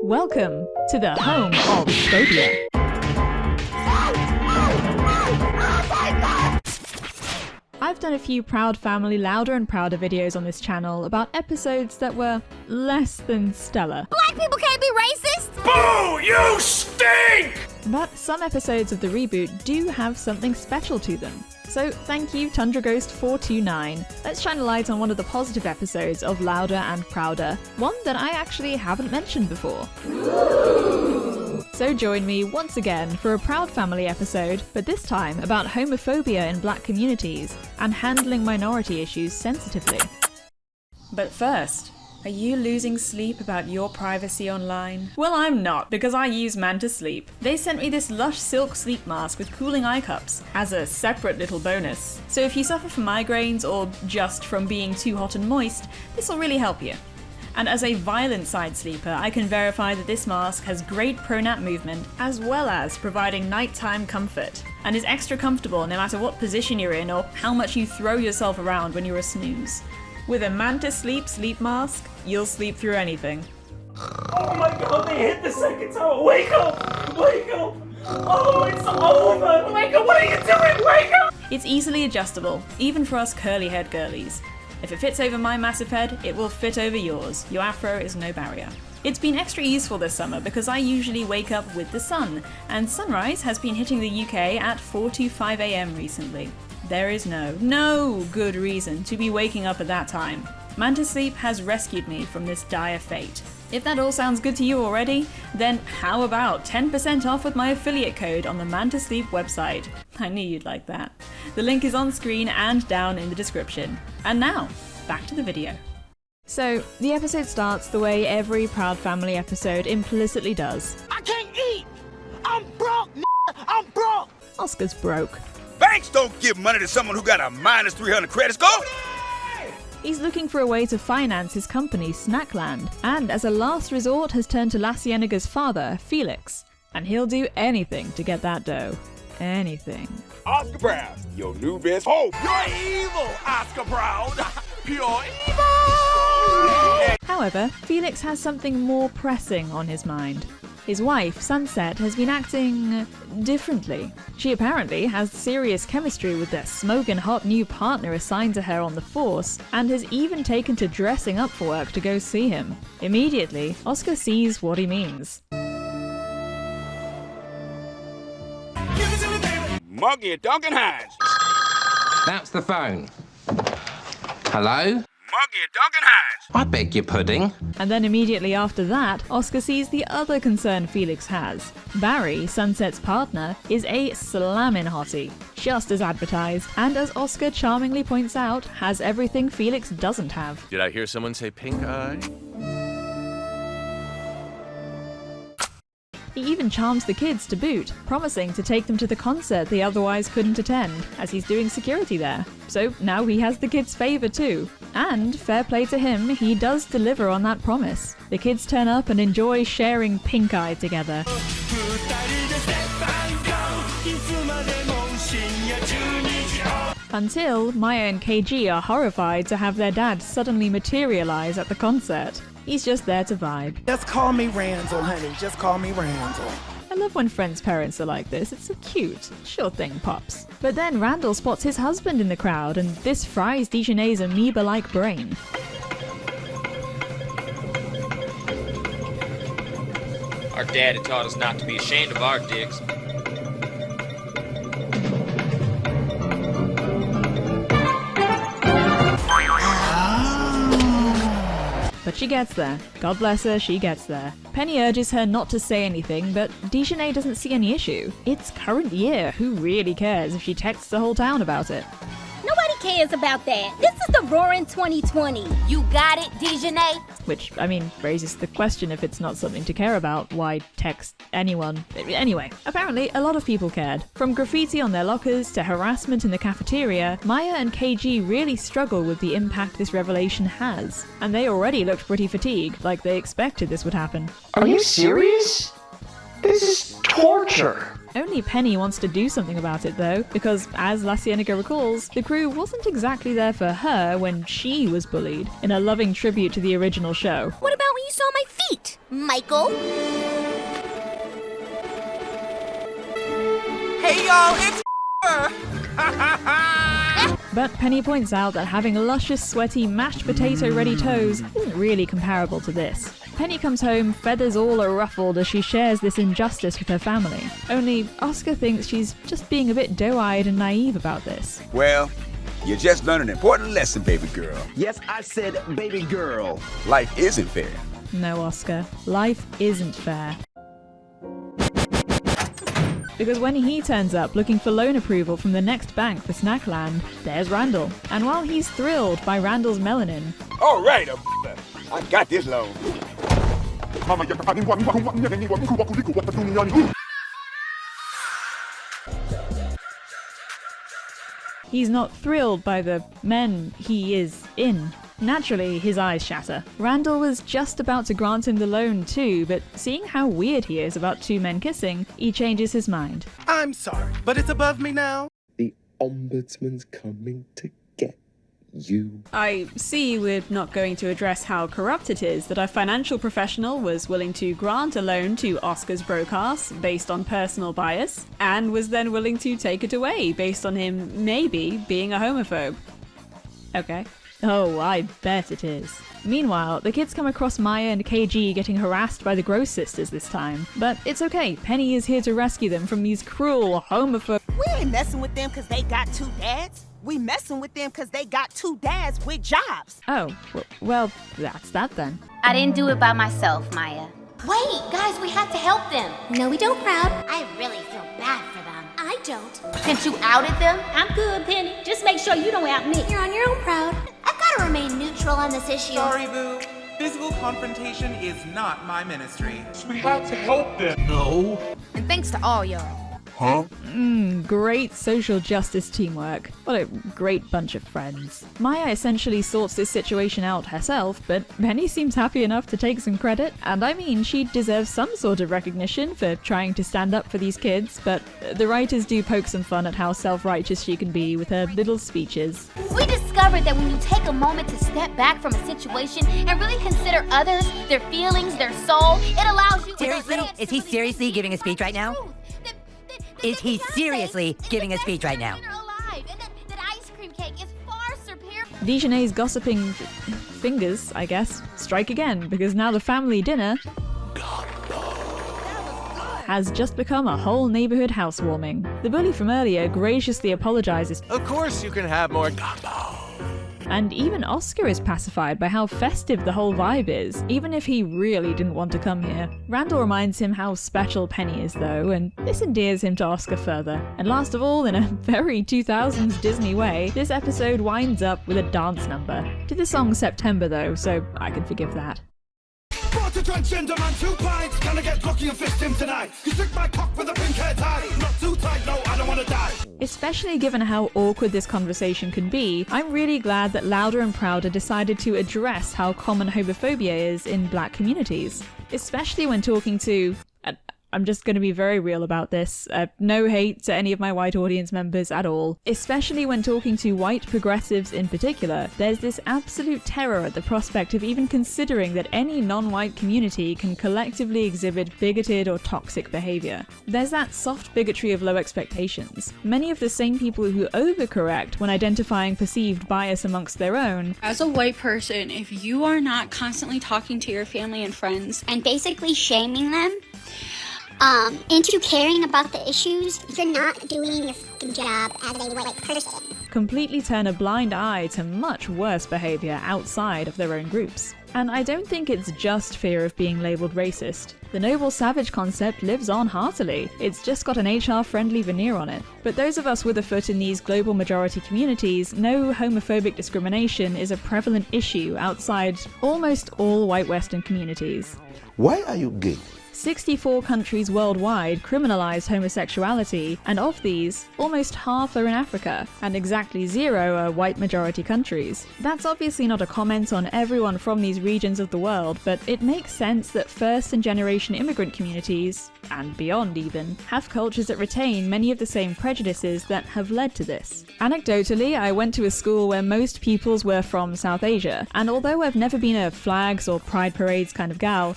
Welcome to the home of phobia. I've done a few Proud Family Louder and Prouder videos on this channel about episodes that were less than stellar. Black people can't be racist! Boo! You stink! But some episodes of the reboot do have something special to them. So thank you, TundraGhost429. Let's shine a light on one of the positive episodes of Louder and Prouder, one that I actually haven't mentioned before. So join me once again for a Proud Family episode, but this time about homophobia in black communities and handling minority issues sensitively. But first, are you losing sleep about your privacy online? Well, I'm not, because I use Manta Sleep. They sent me this lush silk sleep mask with cooling eye cups as a separate little bonus. So if you suffer from migraines or just from being too hot and moist, this will really help you. And as a violent side sleeper, I can verify that this mask has great pronap movement as well as providing nighttime comfort, and is extra comfortable no matter what position you're in or how much you throw yourself around when you're a snooze. With a Manta sleep mask, you'll sleep through anything. Oh my god, they hit the second tower! Wake up! Wake up! Oh, it's over! Wake up! What are you doing? Wake up! It's easily adjustable, even for us curly-haired girlies. If it fits over my massive head, it will fit over yours. Your afro is no barrier. It's been extra useful this summer because I usually wake up with the sun, and sunrise has been hitting the UK at 4 to 5 AM recently. There is no good reason to be waking up at that time. Manta Sleep has rescued me from this dire fate. If that all sounds good to you already, then how about 10% off with my affiliate code on the Manta Sleep website? I knew you'd like that. The link is on screen and down in the description. And now, back to the video. So, the episode starts the way every Proud Family episode implicitly does. I can't eat! I'm broke, I'm broke! Oscar's broke. Banks don't give money to someone who got a minus 300 credit score! He's looking for a way to finance his company, Snackland, and as a last resort has turned to La Cienaga's father, Felix. And he'll do anything to get that dough. Anything. Oscar Brown, your new best hope. You're evil, Oscar Brown! Pure evil! However, Felix has something more pressing on his mind. His wife, Sunset, has been acting differently. She apparently has serious chemistry with their smoking hot new partner assigned to her on the force, and has even taken to dressing up for work to go see him. Immediately, Oscar sees what he means. Monkey at Duncan Hines. That's the phone. Hello? Monkey at Duncan Hines. I beg your pudding. And then immediately after that, Oscar sees the other concern Felix has. Barry, Sunset's partner, is a slammin' hottie, just as advertised, and as Oscar charmingly points out, has everything Felix doesn't have. Did I hear someone say pink eye? He even charms the kids to boot, promising to take them to the concert they otherwise couldn't attend, as he's doing security there. So now he has the kids' favour too. And, fair play to him, he does deliver on that promise. The kids turn up and enjoy sharing pink eye together. Until Maya and KG are horrified to have their dad suddenly materialise at the concert. He's just there to vibe. Just call me Randall, honey. Just call me Randall. I love when friends' parents are like this. It's so cute. Sure thing, Pops. But then Randall spots his husband in the crowd, and this fries Dijonay's amoeba-like brain. Our daddy taught us not to be ashamed of our dicks. But she gets there. God bless her, she gets there. Penny urges her not to say anything, but Dijonay doesn't see any issue. It's current year. Who really cares if she texts the whole town about it? Nobody cares about that. This is the roaring 2020. You got it, Dijonay? Which, I mean, raises the question if it's not something to care about, why text anyone? Anyway, apparently a lot of people cared. From graffiti on their lockers to harassment in the cafeteria, Maya and KG really struggle with the impact this revelation has. And they already looked pretty fatigued, like they expected this would happen. Are you serious? This is torture. Only Penny wants to do something about it though, because as La Cienega recalls, the crew wasn't exactly there for her when she was bullied, in a loving tribute to the original show. What about when you saw my feet? Right, Michael? Hey y'all, it's But Penny points out that having luscious, sweaty, mashed potato-ready toes isn't really comparable to this. Penny comes home, feathers all are ruffled as she shares this injustice with her family. Only Oscar thinks she's just being a bit doe-eyed and naive about this. Well, you just learned an important lesson, baby girl. Yes, I said baby girl. Life isn't fair. No, Oscar, life isn't fair. Because when he turns up looking for loan approval from the next bank for Snackland, there's Randall. And while he's thrilled by Randall's melanin... All right, I got this loan. he's not thrilled by the men he is in. Naturally, his eyes shatter. Randall was just about to grant him the loan too, but seeing how weird he is about two men kissing, he changes his mind. I'm sorry, but it's above me now. The ombudsman's coming to get you. I see we're not going to address how corrupt it is that a financial professional was willing to grant a loan to Oscar's broadcast based on personal bias, and was then willing to take it away based on him maybe being a homophobe. Okay. Oh, I bet it is. Meanwhile, the kids come across Maya and KG getting harassed by the Gross sisters this time. But it's okay, Penny is here to rescue them from these cruel homophobes. We ain't messing with them because they got two dads. We messing with them because they got two dads with jobs. Oh, well, that's that then. I didn't do it by myself, Maya. Wait, guys, we have to help them. No, we don't, Proud. I really feel bad for them. I don't. Since you outed them? I'm good, Penny. Just make sure you don't out me. You're on your own, Proud. I've got to remain neutral on this issue. Sorry, boo. Physical confrontation is not my ministry. We had to help them. No. And thanks to all y'all. Huh? Great social justice teamwork. What a great bunch of friends. Maya essentially sorts this situation out herself, but Penny seems happy enough to take some credit, and I mean, she deserves some sort of recognition for trying to stand up for these kids, but the writers do poke some fun at how self-righteous she can be with her little speeches. We discovered that when you take a moment to step back from a situation and really consider others, their feelings, their soul, it allows you... Seriously? Is he seriously giving a speech right now? Is he seriously giving a speech right now? Dijonay's gossiping fingers, I guess, strike again, because now the family dinner has just become a whole neighborhood housewarming. The bully from earlier graciously apologizes. Of course you can have more gumbo. And even Oscar is pacified by how festive the whole vibe is, even if he really didn't want to come here. Randall reminds him how special Penny is though, and this endears him to Oscar further. And last of all, in a very 2000s Disney way, this episode winds up with a dance number. To the song September though, so I can forgive that. To transgender man, 2 pints. Can I get lucky and fist him tonight? You stick my cock with a pink hair tie. Not too tight, no, I don't want to die. Especially given how awkward this conversation can be, I'm really glad that Louder and Prouder decided to address how common homophobia is in black communities. Especially when talking to... I'm just going to be very real about this. No hate to any of my white audience members at all. Especially when talking to white progressives in particular, there's this absolute terror at the prospect of even considering that any non-white community can collectively exhibit bigoted or toxic behavior. There's that soft bigotry of low expectations. Many of the same people who overcorrect when identifying perceived bias amongst their own. As a white person, if you are not constantly talking to your family and friends and basically shaming them, into caring about the issues, you're not doing your fucking job as a white person. Completely turn a blind eye to much worse behavior outside of their own groups. And I don't think it's just fear of being labeled racist. The noble savage concept lives on heartily. It's just got an HR-friendly veneer on it. But those of us with a foot in these global majority communities know homophobic discrimination is a prevalent issue outside almost all white Western communities. Why are you gay? 64 countries worldwide criminalize homosexuality, and of these, almost half are in Africa, and exactly 0 are white majority countries. That's obviously not a comment on everyone from these regions of the world, but it makes sense that first and generation immigrant communities, and beyond even, have cultures that retain many of the same prejudices that have led to this. Anecdotally, I went to a school where most pupils were from South Asia, and although I've never been a flags or pride parades kind of gal,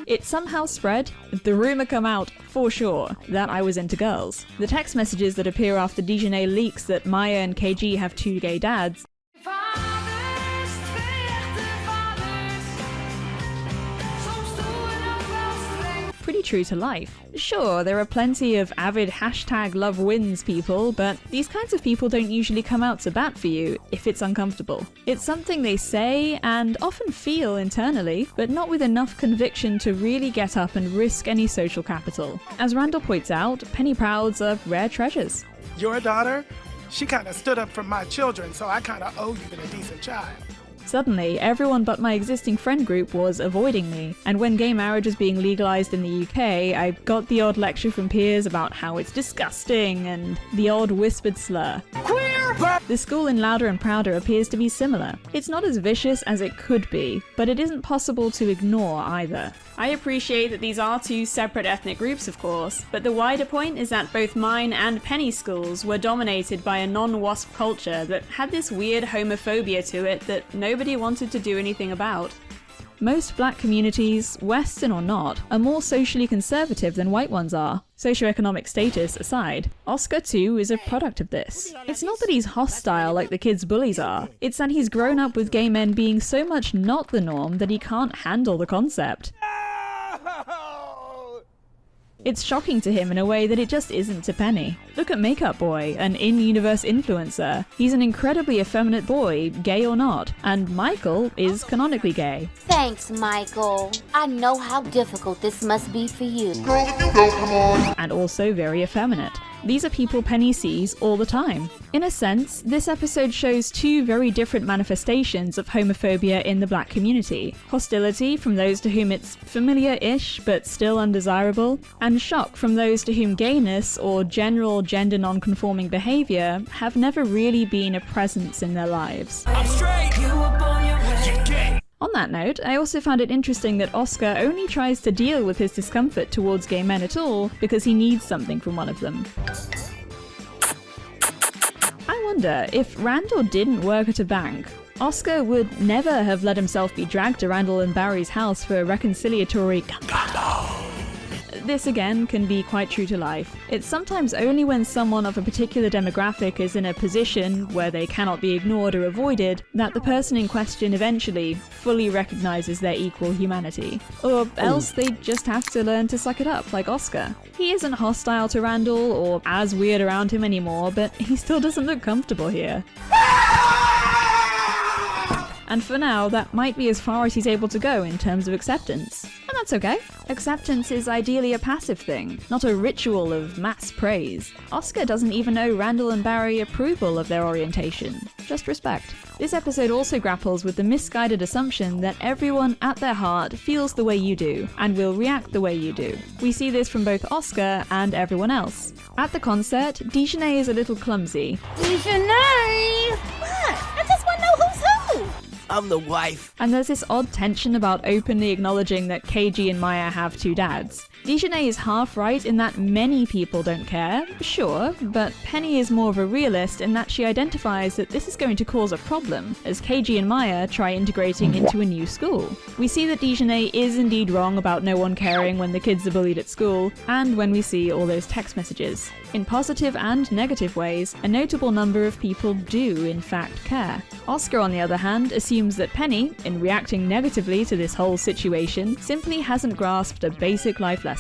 It somehow spread, the rumor come out, for sure, that I was into girls. The text messages that appear after Dejanay leaks that Maya and KG have 2 gay dads pretty true to life. Sure, there are plenty of avid #LoveWins people, but these kinds of people don't usually come out to bat for you if it's uncomfortable. It's something they say and often feel internally, but not with enough conviction to really get up and risk any social capital. As Randall points out, penny prouds are rare treasures. Your daughter? She kind of stood up for my children, so I kind of owe you been a decent child. Suddenly, everyone but my existing friend group was avoiding me, and when gay marriage was being legalised in the UK, I got the odd lecture from peers about how it's disgusting, and the odd whispered slur. Queer! The school in Louder and Prouder appears to be similar. It's not as vicious as it could be, but it isn't possible to ignore either. I appreciate that these are 2 separate ethnic groups, of course, but the wider point is that both mine and Penny's schools were dominated by a non-WASP culture that had this weird homophobia to it that nobody wanted to do anything about. Most black communities, Western or not, are more socially conservative than white ones are, socioeconomic status aside. Oscar, too, is a product of this. It's not that he's hostile like the kids' bullies are, it's that he's grown up with gay men being so much not the norm that he can't handle the concept. It's shocking to him in a way that it just isn't to Penny. Look at Makeup Boy, an in-universe influencer. He's an incredibly effeminate boy, gay or not, and Michael is canonically gay. Thanks, Michael. I know how difficult this must be for you. Girl, if you don't, come on. And also very effeminate. These are people Penny sees all the time. In a sense, this episode shows 2 very different manifestations of homophobia in the black community. Hostility from those to whom it's familiar-ish but still undesirable, and shock from those to whom gayness or general gender non-conforming behaviour have never really been a presence in their lives. I'm straight. You were born your way. On that note, I also found it interesting that Oscar only tries to deal with his discomfort towards gay men at all because he needs something from one of them. I wonder, if Randall didn't work at a bank, Oscar would never have let himself be dragged to Randall and Barry's house for a reconciliatory gumbo. This again can be quite true to life. It's sometimes only when someone of a particular demographic is in a position where they cannot be ignored or avoided that the person in question eventually fully recognizes their equal humanity. Or else they just have to learn to suck it up, like Oscar. He isn't hostile to Randall or as weird around him anymore, but he still doesn't look comfortable here. And for now, that might be as far as he's able to go in terms of acceptance. And that's okay. Acceptance is ideally a passive thing, not a ritual of mass praise. Oscar doesn't even owe Randall and Barry approval of their orientation, just respect. This episode also grapples with the misguided assumption that everyone at their heart feels the way you do, and will react the way you do. We see this from both Oscar and everyone else. At the concert, Dejanay is a little clumsy. Dejanay! What? I just want to know who's who! I'm the wife. And there's this odd tension about openly acknowledging that KG and Maya have 2 dads. Dejanay is half right in that many people don't care, sure, but Penny is more of a realist in that she identifies that this is going to cause a problem, as KG and Maya try integrating into a new school. We see that Dejanay is indeed wrong about no one caring when the kids are bullied at school, and when we see all those text messages. In positive and negative ways, a notable number of people do in fact care. Oscar, on the other hand, assumes that Penny, in reacting negatively to this whole situation, simply hasn't grasped a basic life lesson.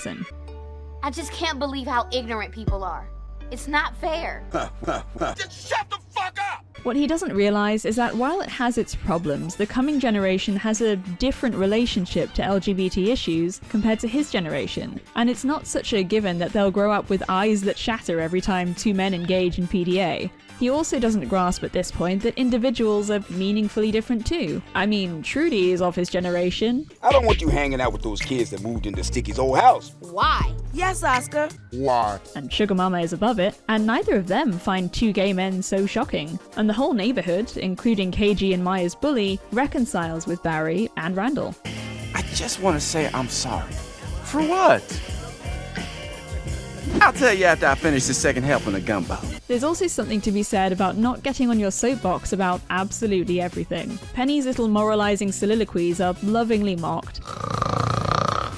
I just can't believe how ignorant people are. It's not fair. Just shut the fuck up! What he doesn't realize is that while it has its problems, the coming generation has a different relationship to LGBT issues compared to his generation, and it's not such a given that they'll grow up with eyes that shatter every time 2 men engage in PDA. He also doesn't grasp at this point that individuals are meaningfully different too. I mean, Trudy is of his generation. I don't want you hanging out with those kids that moved into Sticky's old house. Why? Yes, Oscar. Why? And Sugar Mama is above it, and neither of them find 2 gay men so shocking. And the whole neighborhood, including KG and Maya's bully, reconciles with Barry and Randall. I just want to say I'm sorry. For what? I'll tell you after I finish the second helping of gumbo. There's also something to be said about not getting on your soapbox about absolutely everything. Penny's little moralizing soliloquies are lovingly mocked.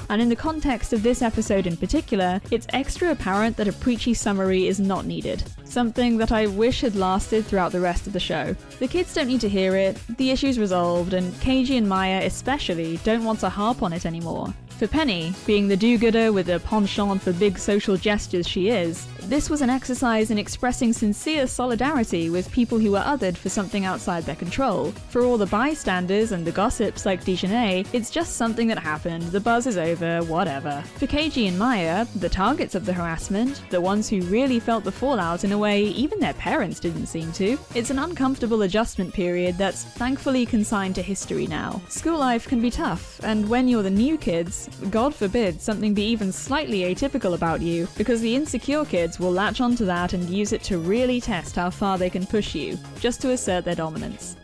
And in the context of this episode in particular, it's extra apparent that a preachy summary is not needed. Something that I wish had lasted throughout the rest of the show. The kids don't need to hear it, the issue's resolved, and Keiji and Maya especially don't want to harp on it anymore. For Penny, being the do-gooder with a penchant for big social gestures she is, this was an exercise in expressing sincere solidarity with people who were othered for something outside their control. For all the bystanders and the gossips like Dijonay, it's just something that happened, the buzz is over, whatever. For Keiji and Maya, the targets of the harassment, the ones who really felt the fallout in a way even their parents didn't seem to, it's an uncomfortable adjustment period that's thankfully consigned to history now. School life can be tough, and when you're the new kids, God forbid something be even slightly atypical about you, because the insecure kids will latch onto that and use it to really test how far they can push you, just to assert their dominance.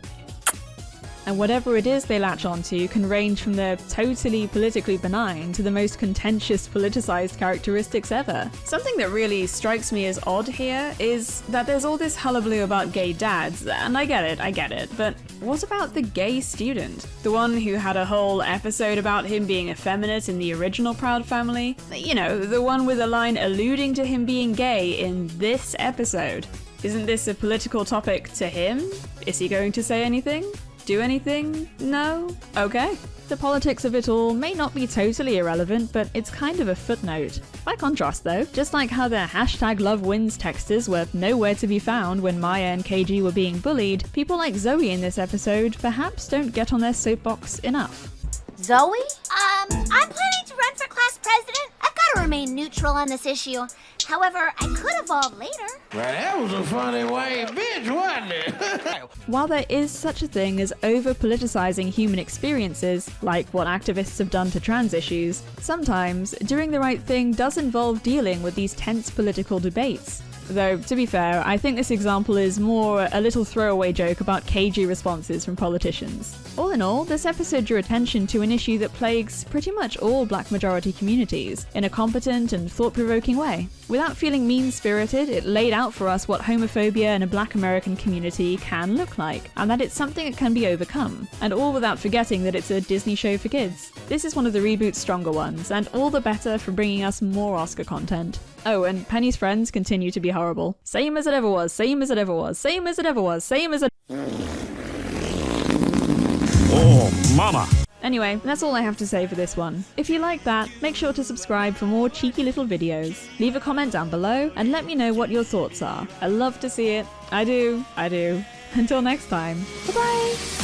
And whatever it is they latch onto can range from the totally politically benign to the most contentious politicized characteristics ever. Something that really strikes me as odd here is that there's all this hullabaloo about gay dads, and I get it, but what about the gay student? The one who had a whole episode about him being effeminate in the original Proud Family? You know, the one with a line alluding to him being gay in this episode. Isn't this a political topic to him? Is he going to say anything? Do anything? No? Okay. The politics of it all may not be totally irrelevant, but it's kind of a footnote. By contrast though, just like how the #LoveWins texters were nowhere to be found when Maya and Keiji were being bullied, people like Zoe in this episode perhaps don't get on their soapbox enough. Zoe? I'm planning to run for class president. I've got to remain neutral on this issue. However, I could evolve later. Well, that was a funny way, bitch, wasn't it? While there is such a thing as over-politicizing human experiences, like what activists have done to trans issues, sometimes doing the right thing does involve dealing with these tense political debates. Though, to be fair, I think this example is more a little throwaway joke about cagey responses from politicians. All in all, this episode drew attention to an issue that plagues pretty much all black majority communities, in a competent and thought-provoking way. Without feeling mean-spirited, it laid out for us what homophobia in a black American community can look like, and that it's something that can be overcome, and all without forgetting that it's a Disney show for kids. This is one of the reboot's stronger ones, and all the better for bringing us more Oscar content. Oh, and Penny's friends continue to be horrible. Same as it ever was, same as it ever was, same as it ever was, same as it... Oh, mama! Anyway, that's all I have to say for this one. If you like that, make sure to subscribe for more cheeky little videos. Leave a comment down below and let me know what your thoughts are. I love to see it. I do. Until next time. Bye-bye!